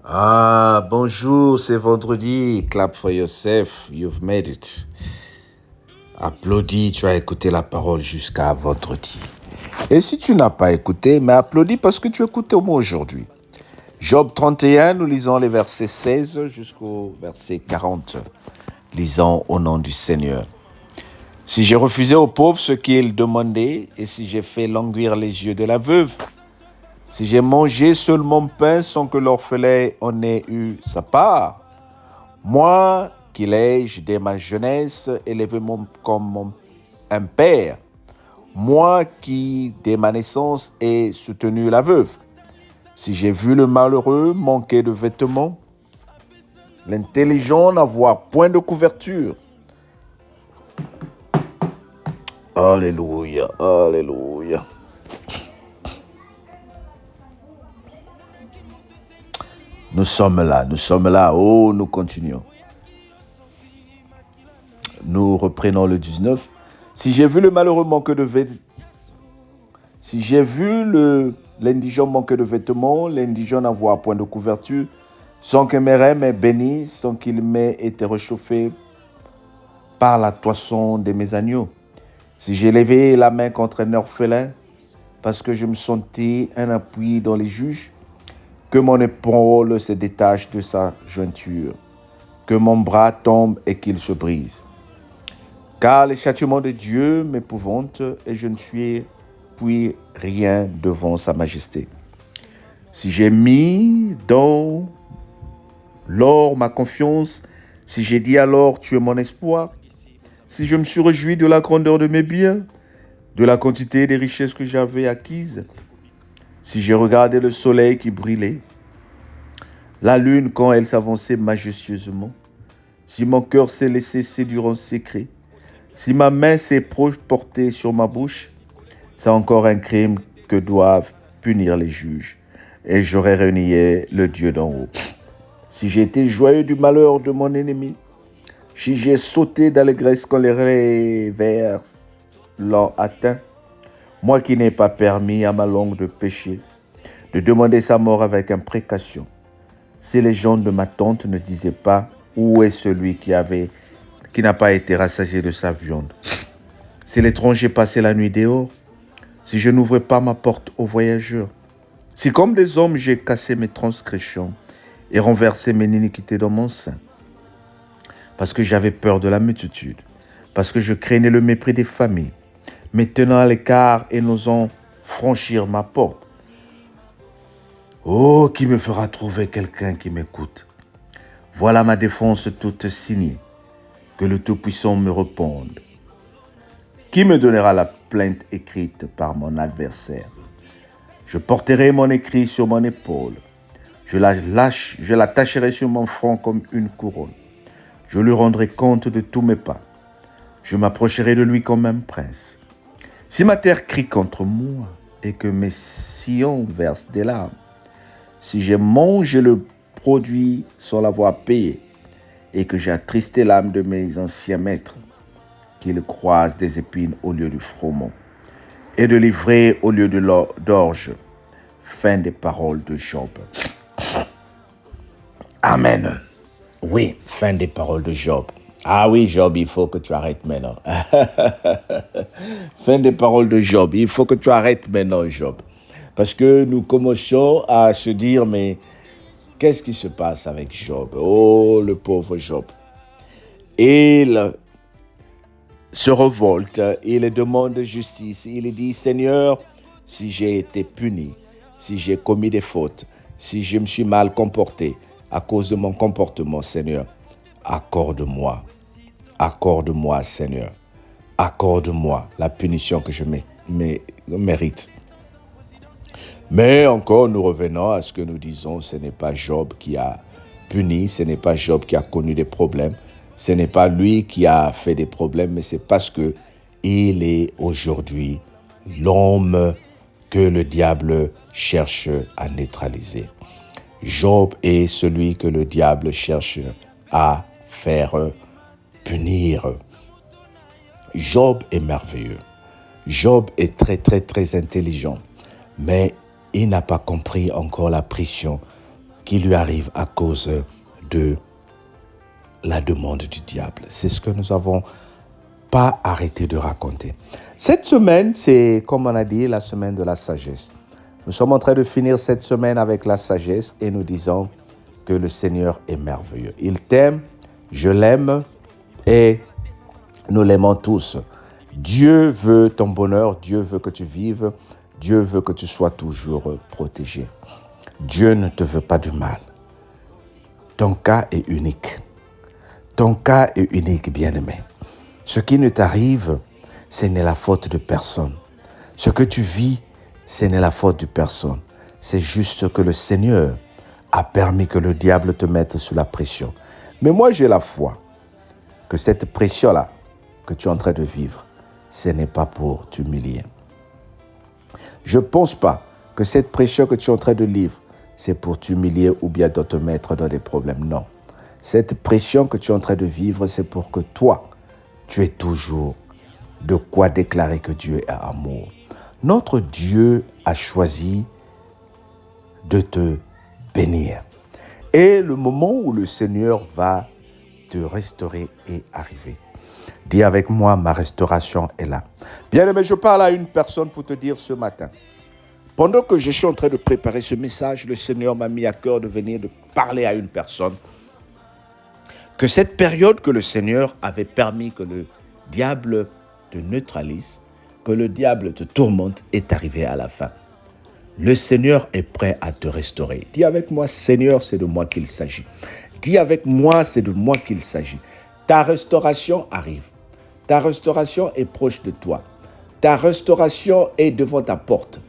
Ah, bonjour, c'est vendredi. Clap for yourself, you've made it. Applaudis, tu as écouté la parole jusqu'à vendredi. Et si tu n'as pas écouté, mais applaudis parce que tu écoutes au moins aujourd'hui. Job 31, nous lisons les versets 16 jusqu'au verset 40. Lisons au nom du Seigneur. Si j'ai refusé aux pauvres ce qu'ils demandaient, et si j'ai fait languir les yeux de la veuve, si j'ai mangé seul mon pain sans que l'orphelin en ait eu sa part, moi qui l'ai-je dès ma jeunesse élevé comme un père, moi qui dès ma naissance ai soutenu la veuve, si j'ai vu le malheureux manquer de vêtements, l'intelligent n'avoir point de couverture. Alléluia, alléluia. Nous sommes là, oh, nous continuons. Nous reprenons le 19. Si j'ai vu le malheureux manquer de vêtements, si j'ai vu l'indigent manquer de vêtements, l'indigent n'avoir point de couverture, sans que mes reins m'aient béni, sans qu'il m'ait été réchauffé par la toisson de mes agneaux. Si j'ai levé la main contre un orphelin, parce que je me sentais un appui dans les juges, que mon épaule se détache de sa jointure, que mon bras tombe et qu'il se brise. Car les châtiments de Dieu m'épouvantent et je ne suis puis rien devant sa majesté. Si j'ai mis dans l'or ma confiance, si j'ai dit alors tu es mon espoir, si je me suis réjoui de la grandeur de mes biens, de la quantité des richesses que j'avais acquises, si j'ai regardé le soleil qui brillait, la lune quand elle s'avançait majestueusement, si mon cœur s'est laissé séduire en secret, si ma main s'est portée sur ma bouche, c'est encore un crime que doivent punir les juges, et j'aurais renié le Dieu d'en haut. Si j'ai été joyeux du malheur de mon ennemi, si j'ai sauté d'allégresse quand les revers l'ont atteint, moi qui n'ai pas permis à ma langue de pécher, de demander sa mort avec imprécation, si les gens de ma tante ne disaient pas où est celui qui n'a pas été rassasié de sa viande, si l'étranger passait la nuit dehors, si je n'ouvrais pas ma porte aux voyageurs, si comme des hommes j'ai cassé mes transgressions et renversé mes iniquités dans mon sein, parce que j'avais peur de la multitude, parce que je craignais le mépris des familles, me tenant à l'écart et n'osant franchir ma porte. Oh, qui me fera trouver quelqu'un qui m'écoute? Voilà ma défense toute signée, que le Tout-Puissant me réponde. Qui me donnera la plainte écrite par mon adversaire? Je porterai mon écrit sur mon épaule. Je l'attacherai sur mon front comme une couronne. Je lui rendrai compte de tous mes pas. Je m'approcherai de lui comme un prince. Si ma terre crie contre moi et que mes sillons versent des larmes, si j'ai mangé le produit sans l'avoir payé et que j'ai attristé l'âme de mes anciens maîtres, qu'ils croisent des épines au lieu du froment et de l'ivraie au lieu de d'orge. Fin des paroles de Job. Amen. Oui, fin des paroles de Job. Ah oui, Job, il faut que tu arrêtes maintenant. Fin des paroles de Job. Il faut que tu arrêtes maintenant, Job. Parce que nous commençons à se dire, mais qu'est-ce qui se passe avec Job? Oh, le pauvre Job. Il se révolte, il demande justice. Il dit, Seigneur, si j'ai été puni, si j'ai commis des fautes, si je me suis mal comporté à cause de mon comportement, Seigneur, accorde-moi, Seigneur, accorde-moi la punition que je mérite. Mais encore, nous revenons à ce que nous disons, ce n'est pas Job qui a puni, ce n'est pas Job qui a connu des problèmes, ce n'est pas lui qui a fait des problèmes, mais c'est parce que il est aujourd'hui l'homme que le diable cherche à neutraliser. Job est celui que le diable cherche à faire punir. Job est merveilleux. Job est très, très, très intelligent. Mais il n'a pas compris encore la pression qui lui arrive à cause de la demande du diable. C'est ce que nous n'avons pas arrêté de raconter. Cette semaine, c'est, comme on a dit, la semaine de la sagesse. Nous sommes en train de finir cette semaine avec la sagesse et nous disons que le Seigneur est merveilleux. Il t'aime, je l'aime et nous l'aimons tous. Dieu veut ton bonheur, Dieu veut que tu vives, Dieu veut que tu sois toujours protégé. Dieu ne te veut pas du mal. Ton cas est unique. Ton cas est unique, bien-aimé. Ce qui ne t'arrive, ce n'est la faute de personne. Ce que tu vis, ce n'est la faute de personne. C'est juste que le Seigneur a permis que le diable te mette sous la pression. Mais moi, j'ai la foi que cette pression-là que tu es en train de vivre, ce n'est pas pour t'humilier. Je ne pense pas que cette pression que tu es en train de vivre, c'est pour t'humilier ou bien de te mettre dans des problèmes. Non. Cette pression que tu es en train de vivre, c'est pour que toi, tu aies toujours de quoi déclarer que Dieu est amour. Notre Dieu a choisi de te bénir. Et le moment où le Seigneur va te restaurer est arrivé. Dis avec moi, ma restauration est là. Bien-aimé, je parle à une personne pour te dire ce matin. Pendant que je suis en train de préparer ce message, le Seigneur m'a mis à cœur de venir de parler à une personne. Que cette période que le Seigneur avait permis que le diable te neutralise, que le diable te tourmente, est arrivée à la fin. Le Seigneur est prêt à te restaurer. Dis avec moi, Seigneur, c'est de moi qu'il s'agit. Dis avec moi, c'est de moi qu'il s'agit. Ta restauration arrive. Ta restauration est proche de toi. Ta restauration est devant ta porte.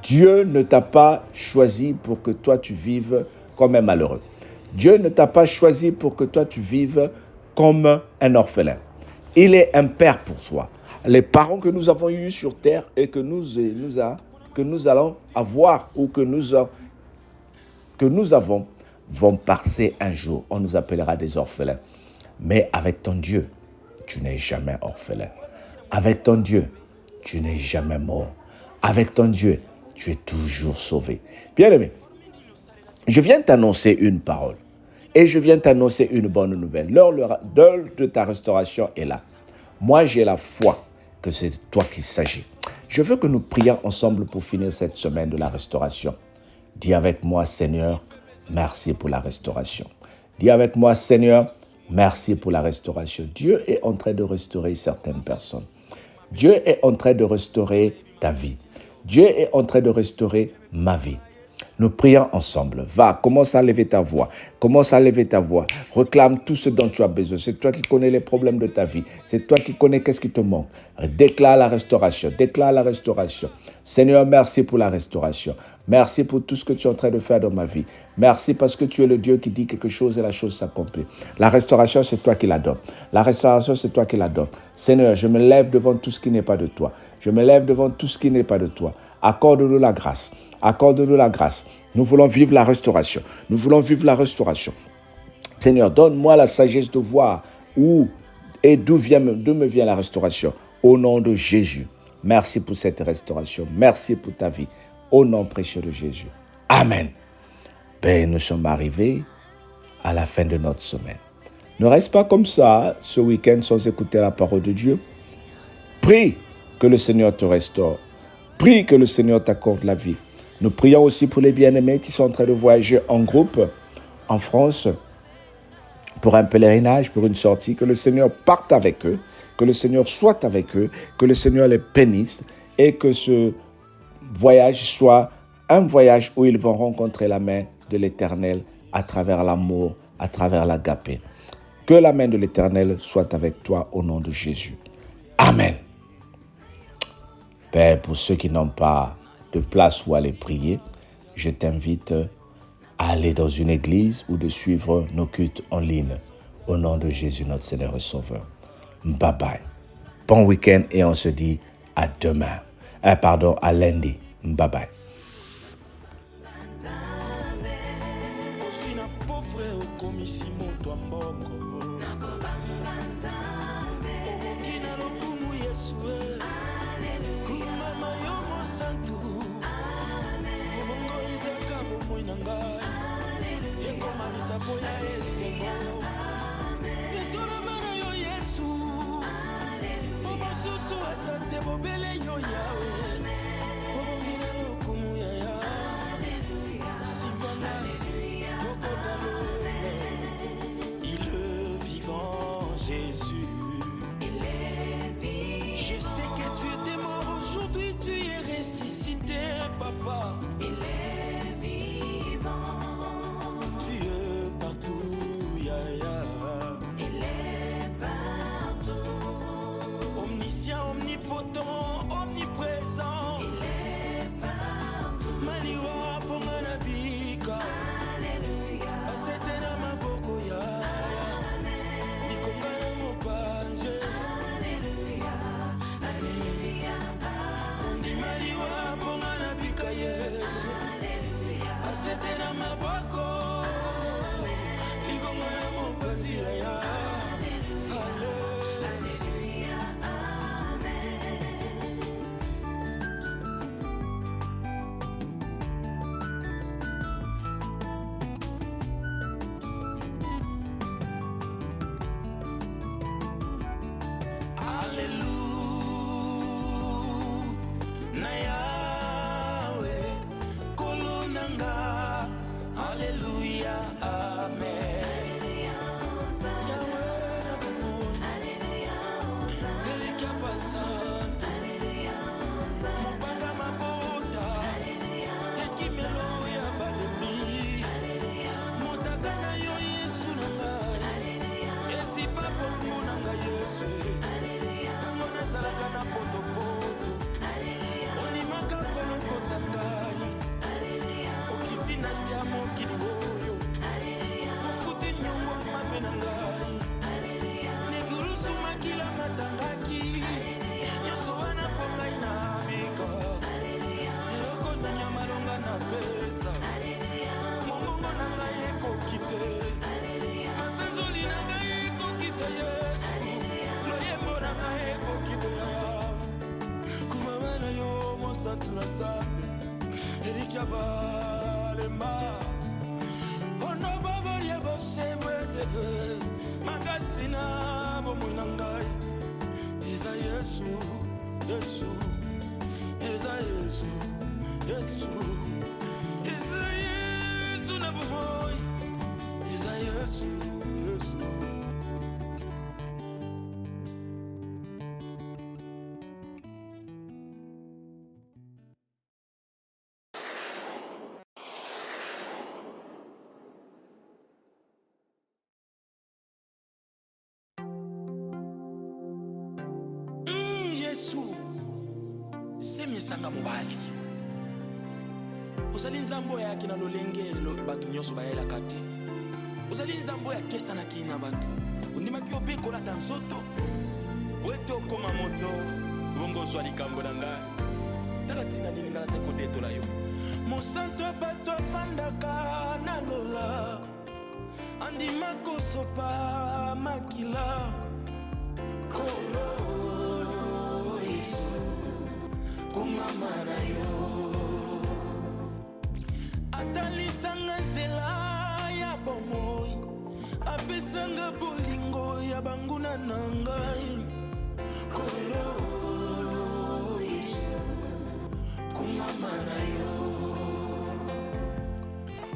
Dieu ne t'a pas choisi pour que toi tu vives comme un malheureux. Dieu ne t'a pas choisi pour que toi tu vives comme un orphelin. Il est un père pour toi. Les parents que nous avons eus sur terre et que nous allons avoir ou que nous avons vont passer un jour. On nous appellera des orphelins. Mais avec ton Dieu, tu n'es jamais orphelin. Avec ton Dieu, tu n'es jamais mort. Avec ton Dieu, tu es toujours sauvé. Bien-aimé, je viens t'annoncer une parole et je viens t'annoncer une bonne nouvelle. L'heure de ta restauration est là. Moi, j'ai la foi que c'est de toi qu'il s'agit. Je veux que nous prions ensemble pour finir cette semaine de la restauration. Dis avec moi, Seigneur, merci pour la restauration. Dis avec moi, Seigneur, merci pour la restauration. Dieu est en train de restaurer certaines personnes. Dieu est en train de restaurer ta vie. Dieu est en train de restaurer ma vie. Nous prions ensemble. Va, commence à lever ta voix. Commence à lever ta voix. Réclame tout ce dont tu as besoin. C'est toi qui connais les problèmes de ta vie. C'est toi qui connais qu'est-ce qui te manque. Déclare la restauration. Déclare la restauration. Seigneur, merci pour la restauration. Merci pour tout ce que tu es en train de faire dans ma vie. Merci parce que tu es le Dieu qui dit quelque chose et la chose s'accomplit. La restauration, c'est toi qui la donnes. La restauration, c'est toi qui la donnes. Seigneur, je me lève devant tout ce qui n'est pas de toi. Je me lève devant tout ce qui n'est pas de toi. Accorde-nous la grâce. Accorde-nous la grâce. Nous voulons vivre la restauration. Nous voulons vivre la restauration. Seigneur, donne-moi la sagesse de voir où et d'où me vient la restauration. Au nom de Jésus. Merci pour cette restauration. Merci pour ta vie. Au nom précieux de Jésus. Amen. Ben, nous sommes arrivés à la fin de notre semaine. Ne reste pas comme ça ce week-end sans écouter la parole de Dieu. Prie que le Seigneur te restaure. Prie que le Seigneur t'accorde la vie. Nous prions aussi pour les bien-aimés qui sont en train de voyager en groupe en France pour un pèlerinage, pour une sortie. Que le Seigneur parte avec eux, que le Seigneur soit avec eux, que le Seigneur les bénisse et que ce voyage soit un voyage où ils vont rencontrer la main de l'Éternel à travers l'amour, à travers l'agapé. Que la main de l'Éternel soit avec toi au nom de Jésus. Amen. Père, pour ceux qui n'ont pas de place où aller prier, je t'invite à aller dans une église ou de suivre nos cultes en ligne. Au nom de Jésus, notre Seigneur et Sauveur. Bye bye. Bon week-end et on se dit à demain. À lundi. Bye bye. Santo, Mungu izaka mumwinanga. poya esemo Letona mana yo Yesu Obo susu asante bobele yo Yawe Obo ngina lokumu ya ya Simbana Yokotalo Il est vivant Jésus Il est vivant. Je sais que tu étais mort aujourd'hui tu es ressuscité papa Il est vivant. Tu es partout ya ya Il est partout. Omniscient, omnipotent, omniprésent Il est partout. Maniwa pongana bika Alléluia. Asete na maboko ya Nikonga na mopanje Alléluia. Alléluia. Ondi maniwa pongana bika Yesu Alléluia. Asete na maboko Nikonga na mopanje ya Alléluia. Amen. Alléluia na Yawe kolo nanga Alléluia amen Yawe na bomoni Kelika pasante Mopanga mabota Ekimelo ya balemi Motaka na yo Yesu na ngai Esipa bongo na ngai Yesu Tango nazalaka na potopoto Ondimaka kolokota ngai Okiti na si ya mokili oyo Ofuti nyongo mabe na ngai Negulusu makila matangaki Nyonso wana po ngai na bika Eloko zonya malonga na pesa Mongongo na ngai ekoki te Masanzoli na ngai ekoki te Yesu Loyembo na ngai ekoki te Kumama na yo mosantu na Nzambe Eriki abalemba Ono babori ya bosembo etebe Makasi na bomoi na ngai Eza Yesu, Yesu Eza Yesu, Yesu Eza Yesu na bomoi Eza Yesu, Yesu Yesu semisanga mobali ozali nzambo yaki na lolenge bato nyonso bayelaka te ozali nzambo ya kesanaki na bato ondimaki ope kolata nzoto wete okoma moto bongo ozwa likambo na ngai tala ntina nini ngai naza kodetola yo mosantu ya bato afandaka na lola andima kosopa makila kolo Yesu kumama na yo atalisanga nzela ya bomoi apesanga bolingo ya banguna na ngai kolo Yesu kumama na yo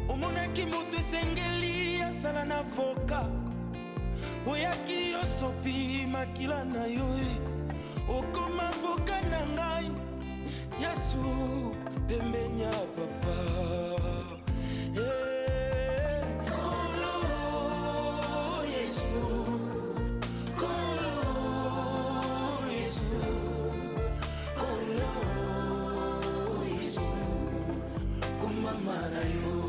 omonaki moto esengeli asala na voka oyaki osopi makila na yo okoma voka na ngai Yesu pembeni ya papa kolo Yesu kolo Yesu kolo Yesu kumama na yo